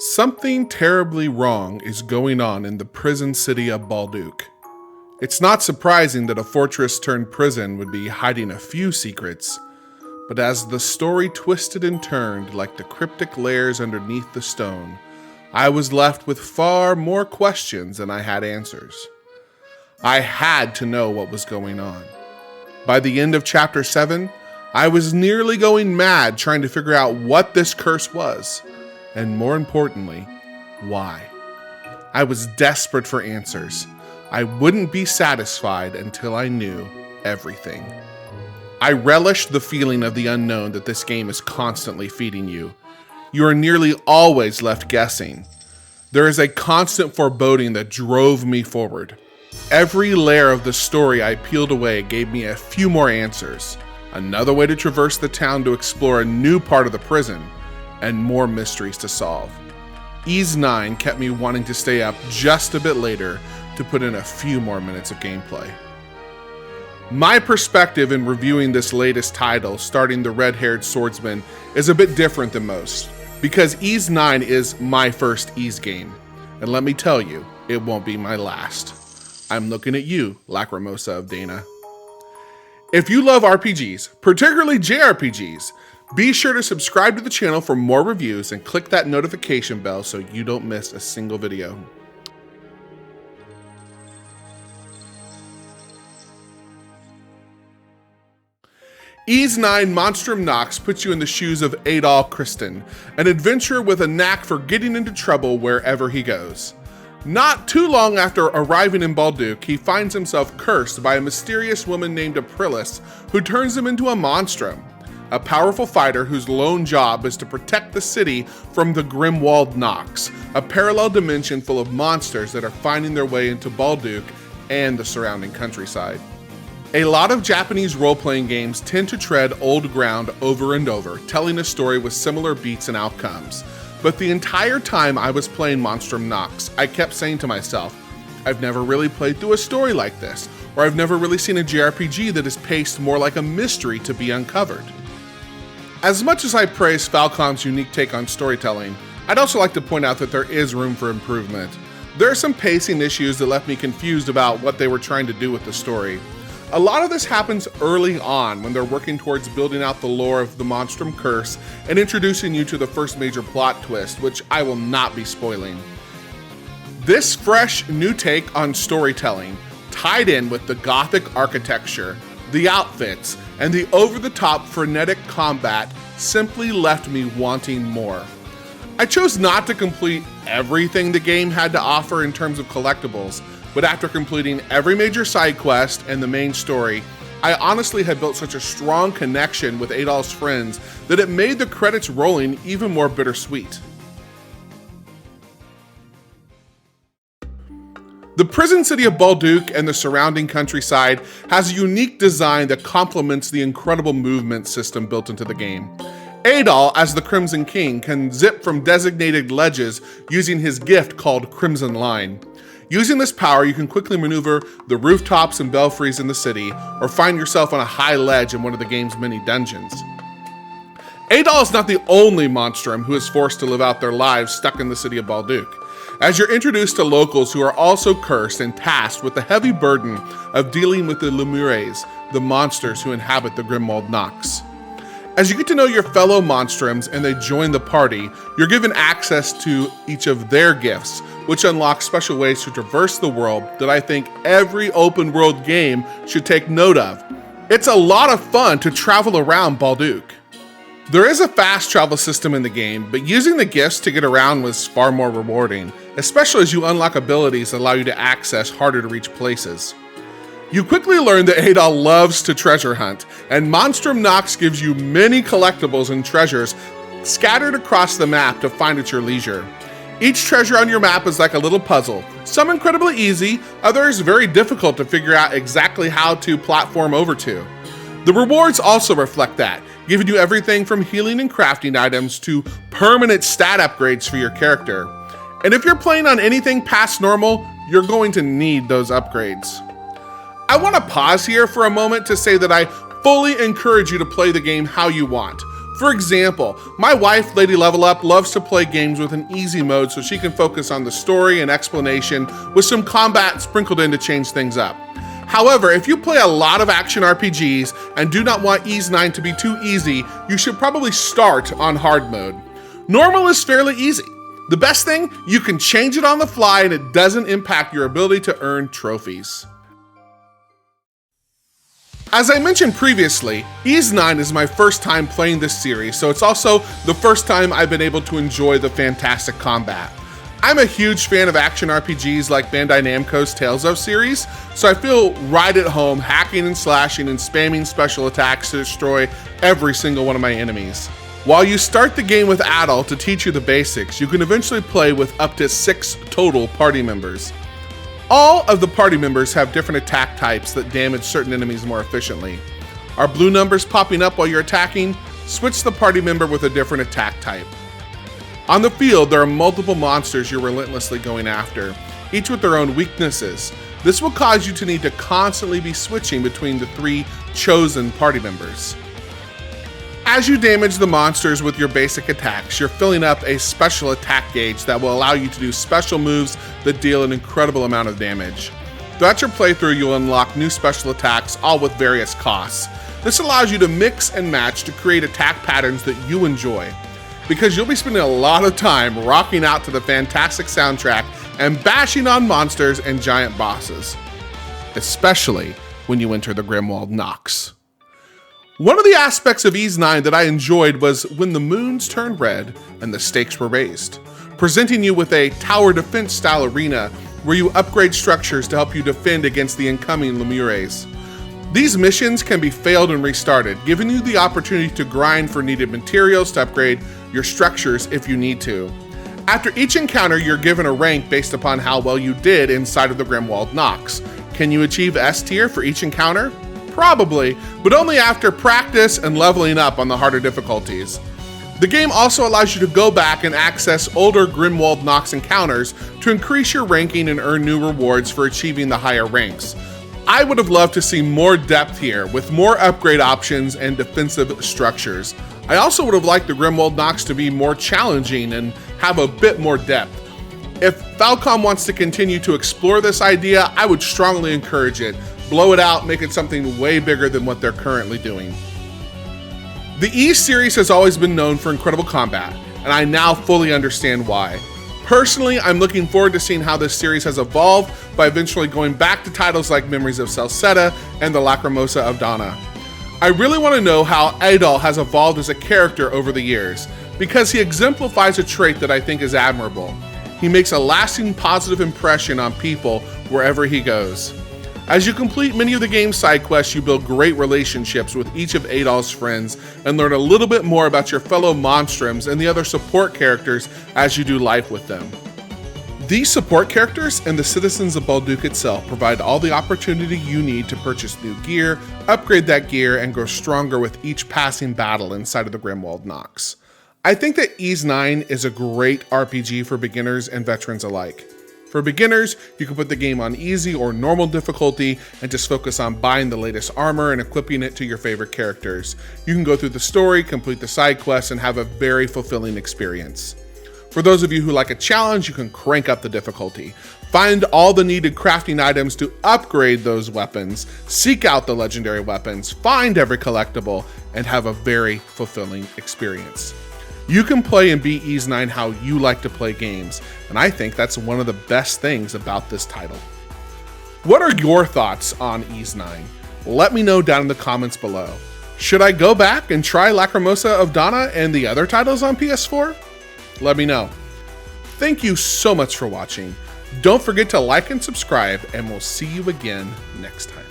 Something terribly wrong is going on in the prison city of Balduq. It's not surprising that a fortress turned prison would be hiding a few secrets, but as the story twisted and turned like the cryptic layers underneath the stone, I was left with far more questions than I had answers. I had to know what was going on. By the end of Chapter 7, I was nearly going mad trying to figure out what this curse was, and more importantly, why. I was desperate for answers. I wouldn't be satisfied until I knew everything. I relished the feeling of the unknown that this game is constantly feeding you. You are nearly always left guessing. There is a constant foreboding that drove me forward. Every layer of the story I peeled away gave me a few more answers, another way to traverse the town to explore a new part of the prison, and more mysteries to solve. Ys 9 kept me wanting to stay up just a bit later to put in a few more minutes of gameplay. My perspective in reviewing this latest title, starting the red-haired swordsman, is a bit different than most, because Ys 9 is my first Ys game, and let me tell you, it won't be my last. I'm looking at you, Lacrimosa of Dana. If you love RPGs, particularly JRPGs, be sure to subscribe to the channel for more reviews and click that notification bell so you don't miss a single video. Ys 9 Monstrum Nox puts you in the shoes of Adol Kristen, an adventurer with a knack for getting into trouble wherever he goes. Not too long after arriving in Balduq, he finds himself cursed by a mysterious woman named Aprilis, who turns him into a monstrum, a powerful fighter whose lone job is to protect the city from the Grimwald Nox, a parallel dimension full of monsters that are finding their way into Balduq and the surrounding countryside. A lot of Japanese role-playing games tend to tread old ground over and over, telling a story with similar beats and outcomes. But the entire time I was playing Monstrum Nox, I kept saying to myself, I've never really played through a story like this, or I've never really seen a JRPG that is paced more like a mystery to be uncovered. As much as I praise Falcom's unique take on storytelling, I'd also like to point out that there is room for improvement. There are some pacing issues that left me confused about what they were trying to do with the story. A lot of this happens early on when they're working towards building out the lore of the Monstrum Curse and introducing you to the first major plot twist, which I will not be spoiling. This fresh new take on storytelling, tied in with the gothic architecture, the outfits, and the over-the-top frenetic combat, simply left me wanting more. I chose not to complete everything the game had to offer in terms of collectibles, but after completing every major side quest and the main story, I honestly had built such a strong connection with Adol's friends that it made the credits rolling even more bittersweet. The prison city of Balduq and the surrounding countryside has a unique design that complements the incredible movement system built into the game. Adol, as the Crimson King, can zip from designated ledges using his gift called Crimson Line. Using this power, you can quickly maneuver the rooftops and belfries in the city, or find yourself on a high ledge in one of the game's many dungeons. Adol is not the only monstrum who is forced to live out their lives stuck in the city of Balduq, as you're introduced to locals who are also cursed and tasked with the heavy burden of dealing with the Lemures, the monsters who inhabit the Grimwald Nox. As you get to know your fellow monstrums and they join the party, you're given access to each of their gifts, which unlocks special ways to traverse the world that I think every open world game should take note of. It's a lot of fun to travel around Balduq. There is a fast travel system in the game, but using the gifts to get around was far more rewarding, especially as you unlock abilities that allow you to access harder to reach places. You quickly learn that Adol loves to treasure hunt, and Monstrum Nox gives you many collectibles and treasures scattered across the map to find at your leisure. Each treasure on your map is like a little puzzle, some incredibly easy, others very difficult to figure out exactly how to platform over to. The rewards also reflect that, giving you everything from healing and crafting items to permanent stat upgrades for your character. And if you're playing on anything past normal, you're going to need those upgrades. I want to pause here for a moment to say that I fully encourage you to play the game how you want. For example, my wife, Lady Level Up, loves to play games with an easy mode so she can focus on the story and explanation with some combat sprinkled in to change things up. However, if you play a lot of action RPGs and do not want Ys 9 to be too easy, you should probably start on hard mode. Normal is fairly easy. The best thing, you can change it on the fly and it doesn't impact your ability to earn trophies. As I mentioned previously, Ys 9 is my first time playing this series, so it's also the first time I've been able to enjoy the fantastic combat. I'm a huge fan of action RPGs like Bandai Namco's Tales of series, so I feel right at home hacking and slashing and spamming special attacks to destroy every single one of my enemies. While you start the game with Adol to teach you the basics, you can eventually play with up to 6 total party members. All of the party members have different attack types that damage certain enemies more efficiently. Are blue numbers popping up while you're attacking? Switch the party member with a different attack type. On the field, there are multiple monsters you're relentlessly going after, each with their own weaknesses. This will cause you to need to constantly be switching between the 3 chosen party members. As you damage the monsters with your basic attacks, you're filling up a special attack gauge that will allow you to do special moves that deal an incredible amount of damage. Throughout your playthrough, you'll unlock new special attacks, all with various costs. This allows you to mix and match to create attack patterns that you enjoy, because you'll be spending a lot of time rocking out to the fantastic soundtrack and bashing on monsters and giant bosses, especially when you enter the Grimwald Nox. One of the aspects of Ys 9 that I enjoyed was when the moons turned red and the stakes were raised, presenting you with a tower defense style arena where you upgrade structures to help you defend against the incoming Lemures. These missions can be failed and restarted, giving you the opportunity to grind for needed materials to upgrade your structures if you need to. After each encounter, you're given a rank based upon how well you did inside of the Grimwald Nox. Can you achieve S tier for each encounter? Probably, but only after practice and leveling up on the harder difficulties. The game also allows you to go back and access older Grimwald Nox encounters to increase your ranking and earn new rewards for achieving the higher ranks. I would have loved to see more depth here with more upgrade options and defensive structures. I also would have liked the Grimwald Nox to be more challenging and have a bit more depth. If Falcom wants to continue to explore this idea, I would strongly encourage it. Blow it out, make it something way bigger than what they're currently doing. The Ys series has always been known for incredible combat, and I now fully understand why. Personally, I'm looking forward to seeing how this series has evolved by eventually going back to titles like Memories of Celceta and The Lacrimosa of Dana. I really want to know how Adol has evolved as a character over the years, because he exemplifies a trait that I think is admirable. He makes a lasting positive impression on people wherever he goes. As you complete many of the game's side quests, you build great relationships with each of Adol's friends and learn a little bit more about your fellow Monstrums and the other support characters as you do life with them. These support characters and the citizens of Balduke itself provide all the opportunity you need to purchase new gear, upgrade that gear, and grow stronger with each passing battle inside of the Grimwald Nox. I think that Ys 9 is a great RPG for beginners and veterans alike. For beginners, you can put the game on easy or normal difficulty and just focus on buying the latest armor and equipping it to your favorite characters. You can go through the story, complete the side quests, and have a very fulfilling experience. For those of you who like a challenge, you can crank up the difficulty. Find all the needed crafting items to upgrade those weapons, seek out the legendary weapons, find every collectible, and have a very fulfilling experience. You can play and beat Ys 9 how you like to play games, and I think that's one of the best things about this title. What are your thoughts on Ys 9? Let me know down in the comments below. Should I go back and try Lacrimosa of Dana and the other titles on PS4? Let me know. Thank you so much for watching. Don't forget to like and subscribe, and we'll see you again next time.